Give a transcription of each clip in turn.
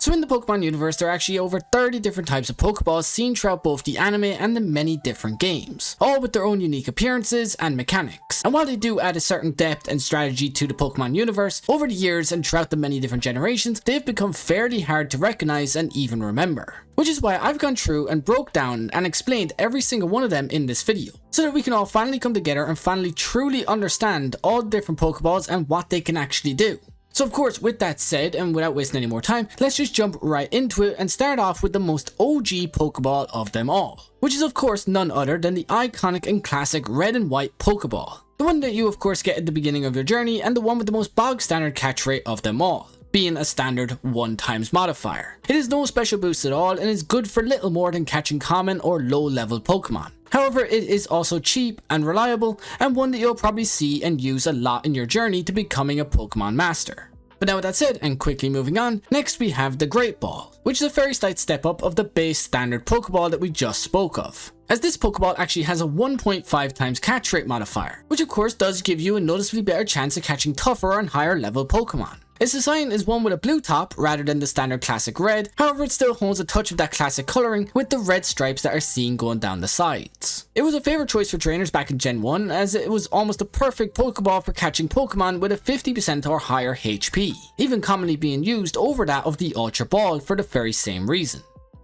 So in the Pokemon universe, there are actually over 30 different types of Pokeballs seen throughout both the anime and the many different games, all with their own unique appearances and mechanics. And while they do add a certain depth and strategy to the Pokemon universe, over the years and throughout the many different generations, they've become fairly hard to recognize and even remember. Which is why I've gone through and broke down and explained every single one of them in this video, so that we can all finally come together and finally truly understand all the different Pokeballs and what they can actually do. So of course, with that said, and without wasting any more time, let's just jump right into it and start off with the most OG Pokeball of them all, which is of course none other than the iconic and classic red and white Pokeball. The one that you of course get at the beginning of your journey, and the one with the most bog standard catch rate of them all, being a standard 1x modifier. It is no special boost at all and is good for little more than catching common or low level Pokemon. However, it is also cheap and reliable, and one that you'll probably see and use a lot in your journey to becoming a Pokemon master. But now with that said, and quickly moving on, next we have the Great Ball, which is a very slight step up of the base standard Pokeball that we just spoke of, as this Pokeball actually has a 1.5x catch rate modifier, which of course does give you a noticeably better chance of catching tougher and higher level Pokemon. Its design is one with a blue top rather than the standard classic red, however it still holds a touch of that classic colouring with the red stripes that are seen going down the sides. It was a favourite choice for trainers back in Gen 1, as it was almost a perfect Pokeball for catching Pokemon with a 50% or higher HP, even commonly being used over that of the Ultra Ball for the very same reason.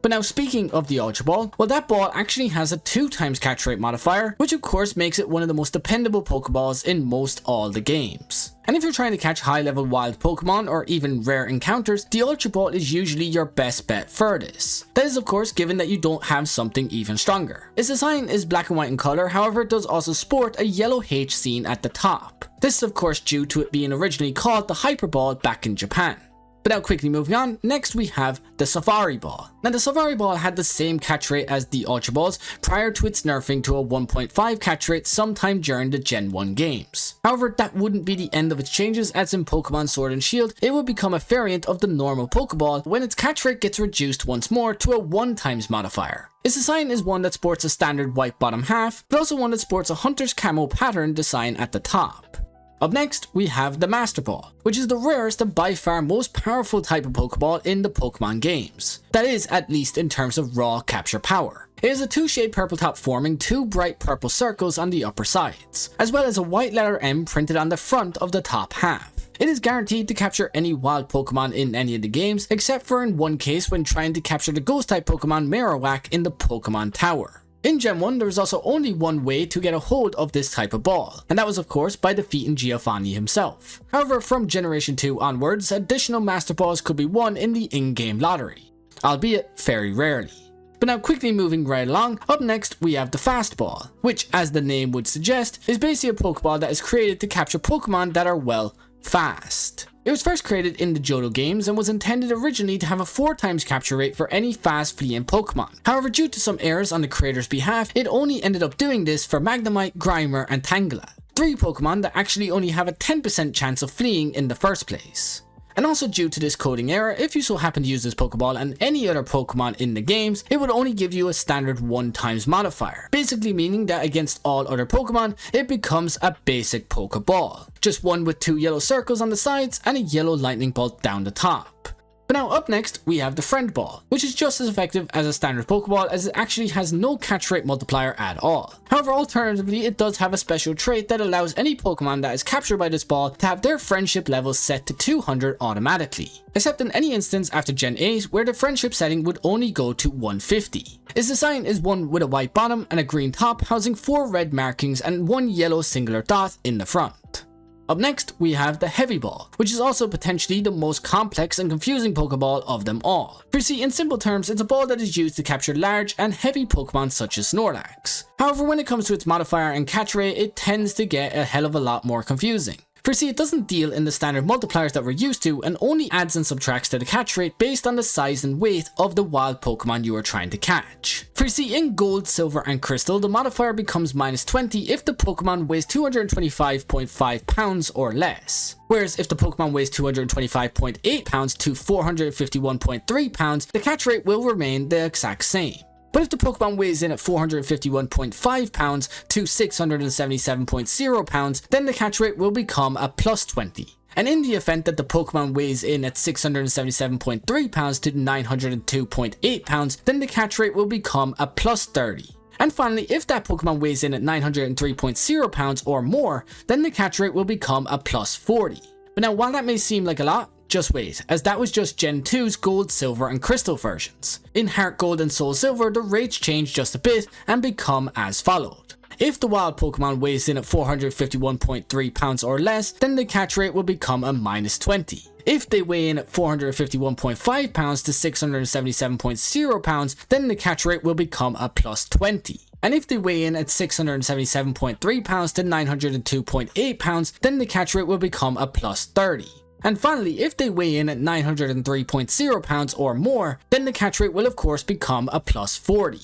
But now speaking of the Ultra Ball, well, that ball actually has a 2x catch rate modifier, which of course makes it one of the most dependable Pokeballs in most all the games. And if you're trying to catch high level wild Pokemon or even rare encounters, the Ultra Ball is usually your best bet for this. That is of course given that you don't have something even stronger. Its design is black and white in colour, however it does also sport a yellow H seen at the top. This is of course due to it being originally called the Hyper Ball back in Japan. But now quickly moving on, next we have the Safari Ball. Now the Safari Ball had the same catch rate as the Ultra Balls prior to its nerfing to a 1.5 catch rate sometime during the Gen 1 games. However, that wouldn't be the end of its changes, as in Pokemon Sword and Shield, it would become a variant of the normal Pokeball when its catch rate gets reduced once more to a 1x modifier. Its design is one that sports a standard white bottom half, but also one that sports a hunter's camo pattern design at the top. Up next, we have the Master Ball, which is the rarest and by far most powerful type of Pokeball in the Pokemon games. That is, at least in terms of raw capture power. It is a 2-shade purple top forming 2 bright purple circles on the upper sides, as well as a white letter M printed on the front of the top half. It is guaranteed to capture any wild Pokemon in any of the games, except for in one case when trying to capture the ghost type Pokemon Marowak in the Pokemon Tower. In Gen 1, there was also only one way to get a hold of this type of ball, and that was of course by defeating Giovanni himself. However, from Generation 2 onwards, additional Master Balls could be won in the in-game lottery, albeit very rarely. But now quickly moving right along, up next we have the Fast Ball, which as the name would suggest, is basically a Pokeball that is created to capture Pokemon that are, well, fast. It was first created in the Johto games and was intended originally to have a 4x capture rate for any fast fleeing Pokemon. However, due to some errors on the creator's behalf, it only ended up doing this for Magnemite, Grimer, and Tangela, 3 Pokemon that actually only have a 10% chance of fleeing in the first place. And also due to this coding error, if you so happen to use this Pokeball and any other Pokemon in the games, it would only give you a standard 1x modifier, basically meaning that against all other Pokemon, it becomes a basic Pokeball. Just one with 2 yellow circles on the sides and a yellow lightning bolt down the top. But now up next, we have the Friend Ball, which is just as effective as a standard Pokeball as it actually has no catch rate multiplier at all. However, alternatively, it does have a special trait that allows any Pokemon that is captured by this ball to have their friendship level set to 200 automatically, except in any instance after Gen 8 where the friendship setting would only go to 150. Its design is one with a white bottom and a green top housing 4 red markings and 1 yellow singular dot in the front. Up next, we have the Heavy Ball, which is also potentially the most complex and confusing Pokeball of them all. For see, in simple terms, it's a ball that is used to capture large and heavy Pokemon such as Snorlax. However, when it comes to its modifier and catch rate, it tends to get a hell of a lot more confusing. For see, it doesn't deal in the standard multipliers that we're used to and only adds and subtracts to the catch rate based on the size and weight of the wild Pokemon you are trying to catch. For see, in Gold, Silver, and Crystal, the modifier becomes -20 if the Pokemon weighs 225.5 pounds or less. Whereas if the Pokemon weighs 225.8 pounds to 451.3 pounds, the catch rate will remain the exact same. But if the Pokemon weighs in at 451.5 pounds to 677.0 pounds, then the catch rate will become a +20. And in the event that the Pokemon weighs in at 677.3 pounds to 902.8 pounds, then the catch rate will become a plus 30. And finally, if that Pokemon weighs in at 903.0 pounds or more, then the catch rate will become a plus 40. But now, while that may seem like a lot, just wait, as that was just Gen 2's Gold, Silver and Crystal versions. In Heart Gold and Soul Silver, the rates change just a bit and become as followed. If the wild Pokemon weighs in at 451.3 pounds or less, then the catch rate will become a minus 20. If they weigh in at 451.5 pounds to 677.0 pounds, then the catch rate will become a plus 20. And if they weigh in at 677.3 pounds to 902.8 pounds, then the catch rate will become a plus 30. And finally, if they weigh in at 903.0 pounds or more, then the catch rate will of course become a plus 40.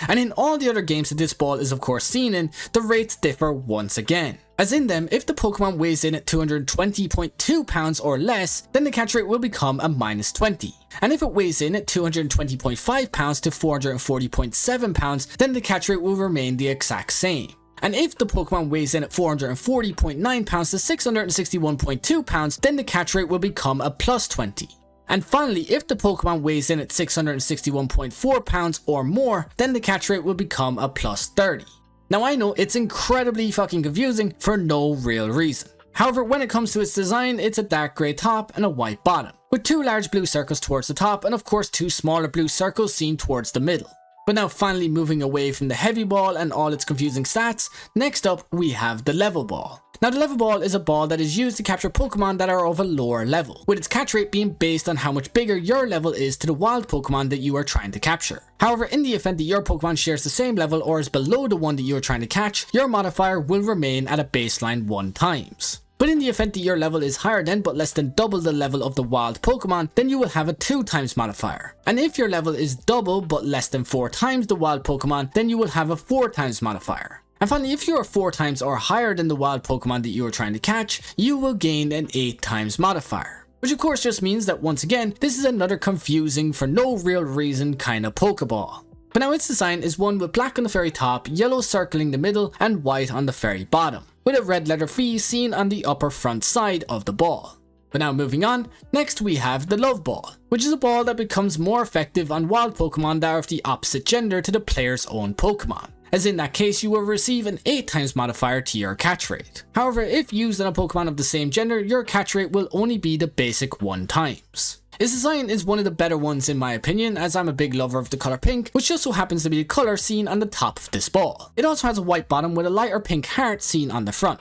And in all the other games that this ball is of course seen in, the rates differ once again. As in them, if the Pokemon weighs in at 220.2 pounds or less, then the catch rate will become a minus 20. And if it weighs in at 220.5 pounds to 440.7 pounds, then the catch rate will remain the exact same. And if the Pokemon weighs in at 440.9 pounds to 661.2 pounds, then the catch rate will become a plus 20. And finally, if the Pokemon weighs in at 661.4 pounds or more, then the catch rate will become a plus 30. Now I know it's incredibly fucking confusing for no real reason. However, when it comes to its design, it's a dark grey top and a white bottom, with 2 large blue circles towards the top and of course 2 smaller blue circles seen towards the middle. But now finally moving away from the heavy ball and all its confusing stats, next up we have the level ball. Now the level ball is a ball that is used to capture Pokemon that are of a lower level, with its catch rate being based on how much bigger your level is to the wild Pokemon that you are trying to capture. However, in the event that your Pokemon shares the same level or is below the one that you are trying to catch, your modifier will remain at a baseline 1 times. But in the event that your level is higher than but less than double the level of the wild Pokemon, then you will have a 2 times modifier. And if your level is double but less than 4 times the wild Pokemon, then you will have a 4 times modifier. And finally, if you are 4 times or higher than the wild Pokemon that you are trying to catch, you will gain an 8 times modifier. Which of course just means that once again, this is another confusing for no real reason kind of Pokeball. But now its design is one with black on the very top, yellow circling the middle, and white on the very bottom, with a red letter V seen on the upper front side of the ball. But now moving on, next we have the Love Ball, which is a ball that becomes more effective on wild Pokemon that are of the opposite gender to the player's own Pokemon. As in that case, you will receive an 8 times modifier to your catch rate. However, if used on a Pokemon of the same gender, your catch rate will only be the basic 1 times. Its design is one of the better ones in my opinion, as I'm a big lover of the color pink, which just so happens to be the color seen on the top of this ball. It also has a white bottom with a lighter pink heart seen on the front.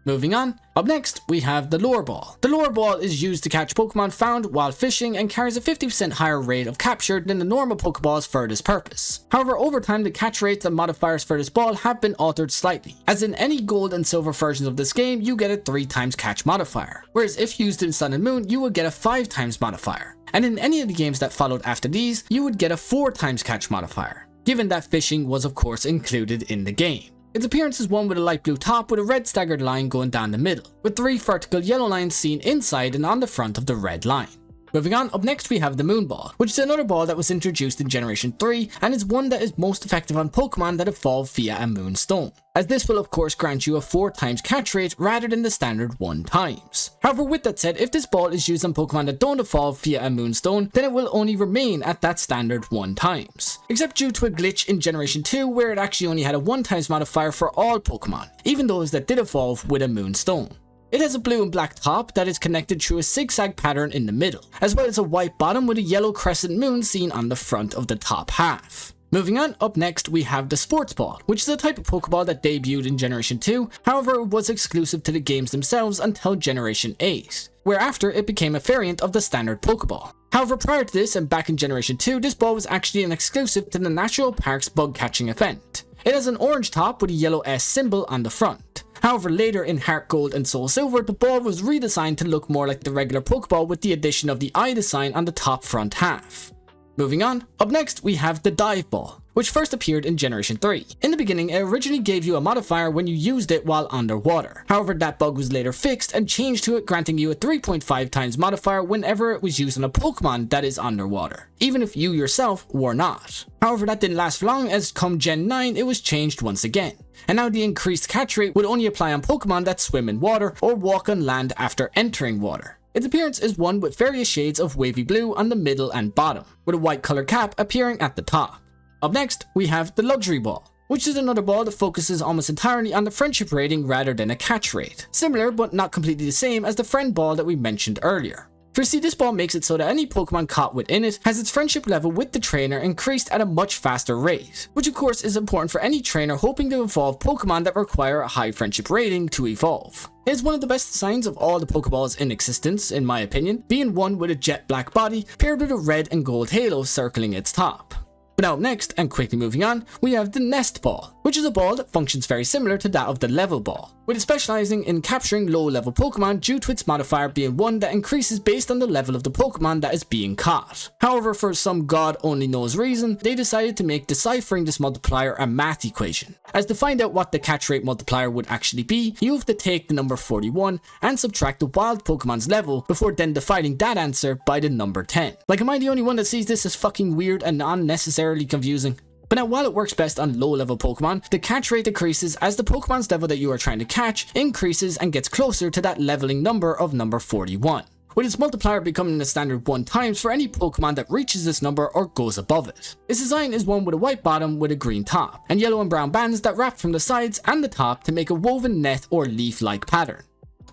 Moving on, up next we have the Lure Ball. The Lure Ball is used to catch Pokemon found while fishing and carries a 50% higher rate of capture than the normal Pokeballs for this purpose. However, over time the catch rates and modifiers for this ball have been altered slightly, as in any gold and silver versions of this game you get a 3 times catch modifier, whereas if used in Sun and Moon you would get a 5 times modifier, and in any of the games that followed after these you would get a 4 times catch modifier, given that fishing was of course included in the game. Its appearance is one with a light blue top with a red staggered line going down the middle, with 3 vertical yellow lines seen inside and on the front of the red line. Moving on, up next we have the Moon Ball, which is another ball that was introduced in Generation 3 and is one that is most effective on Pokemon that evolve via a Moonstone, as this will of course grant you a 4 times catch rate rather than the standard 1 times. However, with that said, if this ball is used on Pokemon that don't evolve via a Moonstone, then it will only remain at that standard 1 times, except due to a glitch in Generation 2 where it actually only had a 1 times modifier for all Pokemon, even those that did evolve with a Moonstone. It has a blue and black top that is connected through a zigzag pattern in the middle, as well as a white bottom with a yellow crescent moon seen on the front of the top half. Moving on, up next we have the Sports Ball, which is a type of Pokeball that debuted in Generation 2, however it was exclusive to the games themselves until Generation 8, whereafter it became a variant of the standard Pokeball. However, prior to this and back in Generation 2, this ball was actually an exclusive to the National Park's bug catching event. It has an orange top with a yellow S symbol on the front. However, later in Heart Gold and Soul Silver, the ball was redesigned to look more like the regular Pokeball with the addition of the eye design on the top front half. Moving on, up next we have the Dive Ball, which first appeared in Generation 3. In the beginning, it originally gave you a modifier when you used it while underwater. However, that bug was later fixed and changed to it granting you a 3.5 times modifier whenever it was used on a Pokemon that is underwater, even if you yourself were not. However, that didn't last for long, as come Gen 9 it was changed once again, and now the increased catch rate would only apply on Pokemon that swim in water or walk on land after entering water. Its appearance is one with various shades of wavy blue on the middle and bottom, with a white colored cap appearing at the top. Up next, we have the Luxury Ball, which is another ball that focuses almost entirely on the friendship rating rather than a catch rate. Similar but not completely the same as the friend ball that we mentioned earlier. Firstly, this ball makes it so that any Pokemon caught within it has its friendship level with the trainer increased at a much faster rate, which of course is important for any trainer hoping to evolve Pokemon that require a high friendship rating to evolve. It is one of the best designs of all the Pokeballs in existence, in my opinion, being one with a jet black body paired with a red and gold halo circling its top. But now up next, and quickly moving on, we have the Nest Ball, which is a ball that functions very similar to that of the Level Ball, with it specializing in capturing low-level Pokemon due to its modifier being one that increases based on the level of the Pokemon that is being caught. However, for some god only knows reason, they decided to make deciphering this multiplier a math equation, as to find out what the catch rate multiplier would actually be, you have to take the number 41 and subtract the wild Pokemon's level before then dividing that answer by the number 10. Like, am I the only one that sees this as fucking weird and unnecessarily confusing? But now, while it works best on low-level Pokemon, the catch rate decreases as the Pokemon's level that you are trying to catch increases and gets closer to that leveling number of number 41, with its multiplier becoming the standard 1 times for any Pokemon that reaches this number or goes above it. Its design is one with a white bottom with a green top, and yellow and brown bands that wrap from the sides and the top to make a woven net or leaf-like pattern.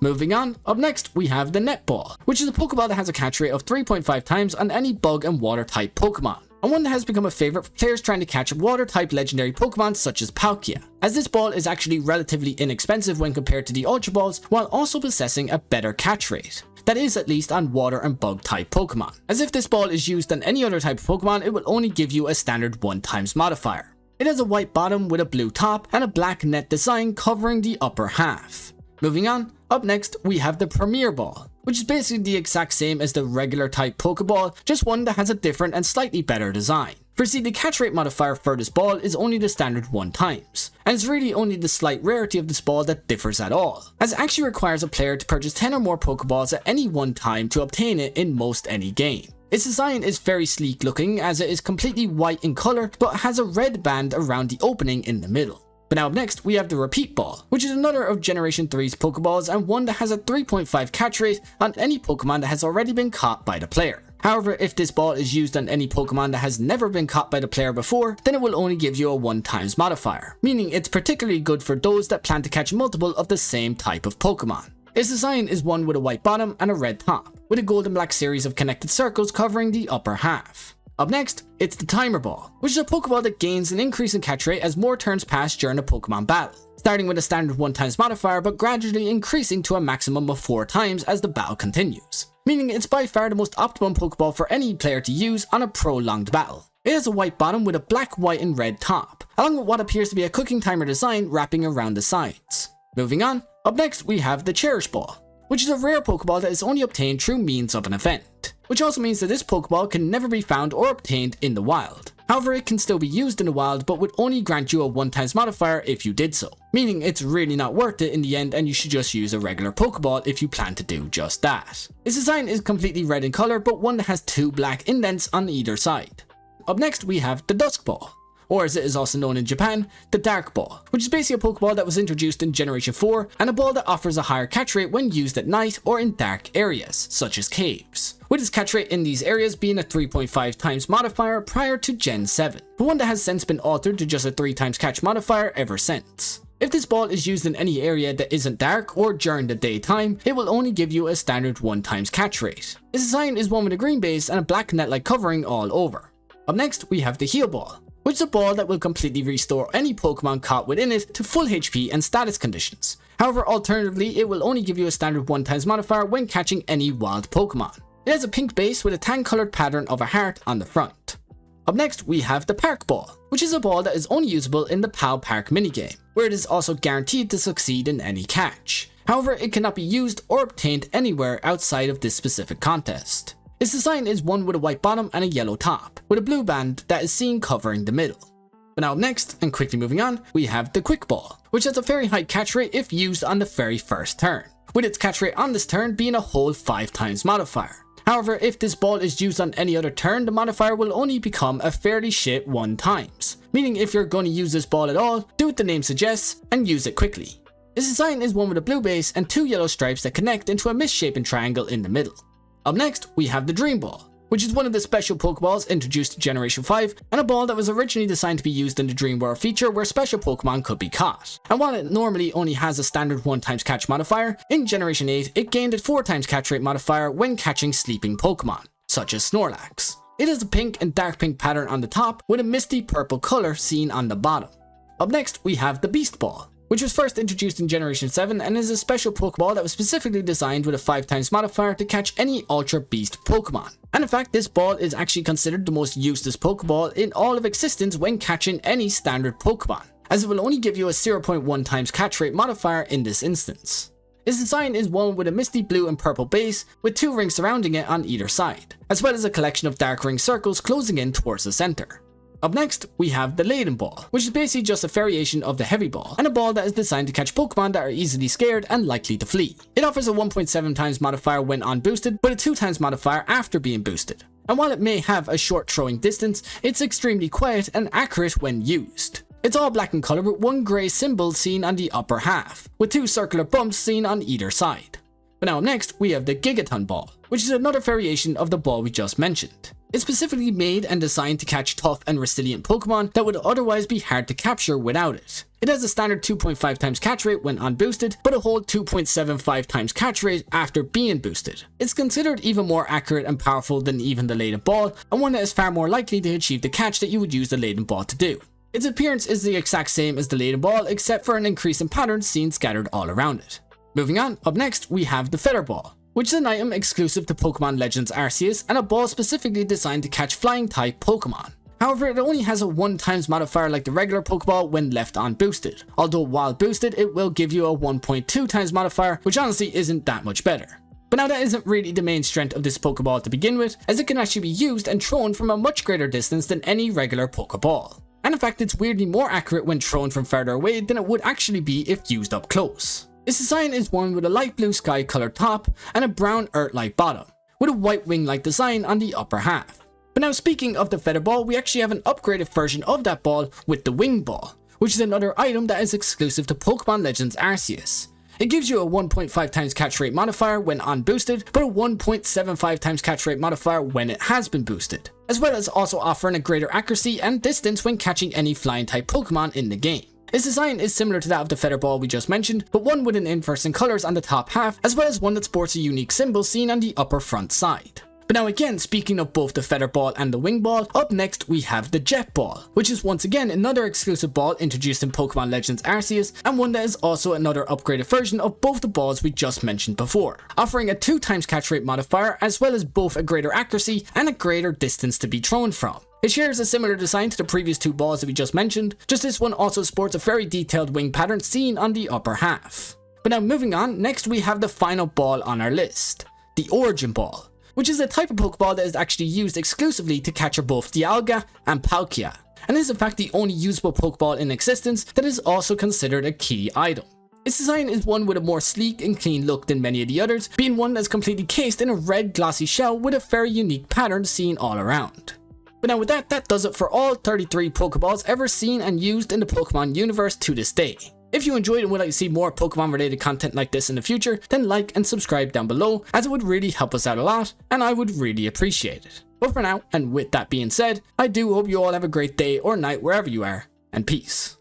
Moving on, up next we have the Net Ball, which is a Pokeball that has a catch rate of 3.5 times on any bug and water type Pokemon, and one that has become a favorite for players trying to catch water type legendary Pokemon such as Palkia, as this ball is actually relatively inexpensive when compared to the Ultra Balls while also possessing a better catch rate. That is at least on water and bug type Pokemon, as if this ball is used on any other type of Pokemon it will only give you a standard 1 times modifier. It has a white bottom with a blue top and a black net design covering the upper half. Moving on, up next we have the Premier Ball, which is basically the exact same as the regular type Pokeball, just one that has a different and slightly better design. Firstly, the catch rate modifier for this ball is only the standard 1 times, and it's really only the slight rarity of this ball that differs at all, as it actually requires a player to purchase 10 or more Pokeballs at any one time to obtain it in most any game. Its design is very sleek looking, as it is completely white in color but has a red band around the opening in the middle. But now up next we have the Repeat Ball, which is another of Generation 3's Pokeballs and one that has a 3.5 catch rate on any Pokemon that has already been caught by the player. However, if this ball is used on any Pokemon that has never been caught by the player before, then it will only give you a 1 times modifier, meaning it's particularly good for those that plan to catch multiple of the same type of Pokemon. Its design is one with a white bottom and a red top, with a gold and black series of connected circles covering the upper half. Up next, it's the Timer Ball, which is a Pokeball that gains an increase in catch rate as more turns pass during a Pokemon battle, starting with a standard 1 times modifier but gradually increasing to a maximum of 4 times as the battle continues, meaning it's by far the most optimum Pokeball for any player to use on a prolonged battle. It has a white bottom with a black, white and red top, along with what appears to be a cooking timer design wrapping around the sides. Moving on, up next we have the Cherish Ball, which is a rare Pokeball that is only obtained through means of an event, which also means that this Pokeball can never be found or obtained in the wild. However, it can still be used in the wild but would only grant you a 1 times modifier if you did so, meaning it's really not worth it in the end and you should just use a regular Pokeball if you plan to do just that. Its design is completely red in color but one that has 2 black indents on either side. Up next we have the Dusk Ball, or as it is also known in Japan, the Dark Ball, which is basically a Pokeball that was introduced in Generation 4 and a ball that offers a higher catch rate when used at night or in dark areas, such as caves, with its catch rate in these areas being a 3.5 times modifier prior to Gen 7, but one that has since been altered to just a 3 times catch modifier ever since. If this ball is used in any area that isn't dark or during the daytime, it will only give you a standard 1 times catch rate. Its design is one with a green base and a black net-like covering all over. Up next we have the Heal Ball, which is a ball that will completely restore any Pokemon caught within it to full HP and status conditions. However, alternatively, it will only give you a standard 1 times modifier when catching any wild Pokemon. It has a pink base with a tan colored pattern of a heart on the front. Up next, we have the Park Ball, which is a ball that is only usable in the PAL Park minigame, where it is also guaranteed to succeed in any catch. However, it cannot be used or obtained anywhere outside of this specific contest. Its design is one with a white bottom and a yellow top, with a blue band that is seen covering the middle. But now up next, and quickly moving on, we have the Quick Ball, which has a very high catch rate if used on the very first turn, with its catch rate on this turn being a whole 5 times modifier. However, if this ball is used on any other turn, the modifier will only become a fairly shit 1 times, meaning if you're going to use this ball at all, do what the name suggests and use it quickly. Its design is one with a blue base and 2 yellow stripes that connect into a misshapen triangle in the middle. Up next, we have the Dream Ball, which is one of the special Pokeballs introduced in Generation 5, and a ball that was originally designed to be used in the Dream World feature where special Pokemon could be caught. And while it normally only has a standard 1 times catch modifier, in Generation 8 it gained a 4 times catch rate modifier when catching sleeping Pokemon, such as Snorlax. It has a pink and dark pink pattern on the top with a misty purple colour seen on the bottom. Up next, we have the Beast Ball, which was first introduced in Generation 7 and is a special Pokeball that was specifically designed with a 5 times modifier to catch any Ultra Beast Pokemon. And in fact, this ball is actually considered the most useless Pokeball in all of existence when catching any standard Pokemon, as it will only give you a 0.1 times catch rate modifier in this instance. Its design is one with a misty blue and purple base with 2 rings surrounding it on either side, as well as a collection of dark ring circles closing in towards the center. Up next, we have the Leaden Ball, which is basically just a variation of the Heavy Ball, and a ball that is designed to catch Pokemon that are easily scared and likely to flee. It offers a 1.7 times modifier when unboosted, but a 2 times modifier after being boosted. And while it may have a short throwing distance, it's extremely quiet and accurate when used. It's all black in colour with 1 grey symbol seen on the upper half, with 2 circular bumps seen on either side. But now up next, we have the Gigaton Ball, which is another variation of the ball we just mentioned. It's specifically made and designed to catch tough and resilient Pokemon that would otherwise be hard to capture without it. It has a standard 2.5 times catch rate when unboosted, but a whole 2.75 times catch rate after being boosted. It's considered even more accurate and powerful than even the Leaden Ball, and one that is far more likely to achieve the catch that you would use the Leaden Ball to do. Its appearance is the exact same as the Leaden Ball, except for an increase in patterns seen scattered all around it. Moving on, up next we have the Feather Ball, which is an item exclusive to Pokemon Legends Arceus and a ball specifically designed to catch flying type Pokemon. However, it only has a 1 times modifier like the regular Pokeball when left unboosted, although while boosted it will give you a 1.2 times modifier, which honestly isn't that much better. But now that isn't really the main strength of this Pokeball to begin with, as it can actually be used and thrown from a much greater distance than any regular Pokeball. And in fact, it's weirdly more accurate when thrown from further away than it would actually be if used up close. Its design is one with a light blue sky colored top and a brown earth-like bottom, with a white wing-like design on the upper half. But now speaking of the Feather Ball, we actually have an upgraded version of that ball with the Wing Ball, which is another item that is exclusive to Pokemon Legends Arceus. It gives you a 1.5 times catch rate modifier when unboosted, but a 1.75 times catch rate modifier when it has been boosted, as well as also offering a greater accuracy and distance when catching any flying type Pokemon in the game. Its design is similar to that of the Feather Ball we just mentioned, but one with an inverse in colours on the top half, as well as one that sports a unique symbol seen on the upper front side. But now again, speaking of both the Feather Ball and the Wing Ball, up next we have the Jet Ball, which is once again another exclusive ball introduced in Pokemon Legends Arceus, and one that is also another upgraded version of both the balls we just mentioned before, offering a 2 times catch rate modifier as well as both a greater accuracy and a greater distance to be thrown from. It shares a similar design to the previous 2 balls that we just mentioned, just this one also sports a very detailed wing pattern seen on the upper half. But now moving on, next we have the final ball on our list, the Origin Ball, which is a type of Pokeball that is actually used exclusively to capture both Dialga and Palkia, and is in fact the only usable Pokeball in existence that is also considered a key item. Its design is one with a more sleek and clean look than many of the others, being one that's completely cased in a red glossy shell with a very unique pattern seen all around. But now with that does it for all 33 Pokeballs ever seen and used in the Pokemon universe to this day. If you enjoyed and would like to see more Pokemon related content like this in the future, then like and subscribe down below, as it would really help us out a lot and I would really appreciate it. But for now, and with that being said, I do hope you all have a great day or night wherever you are, and peace.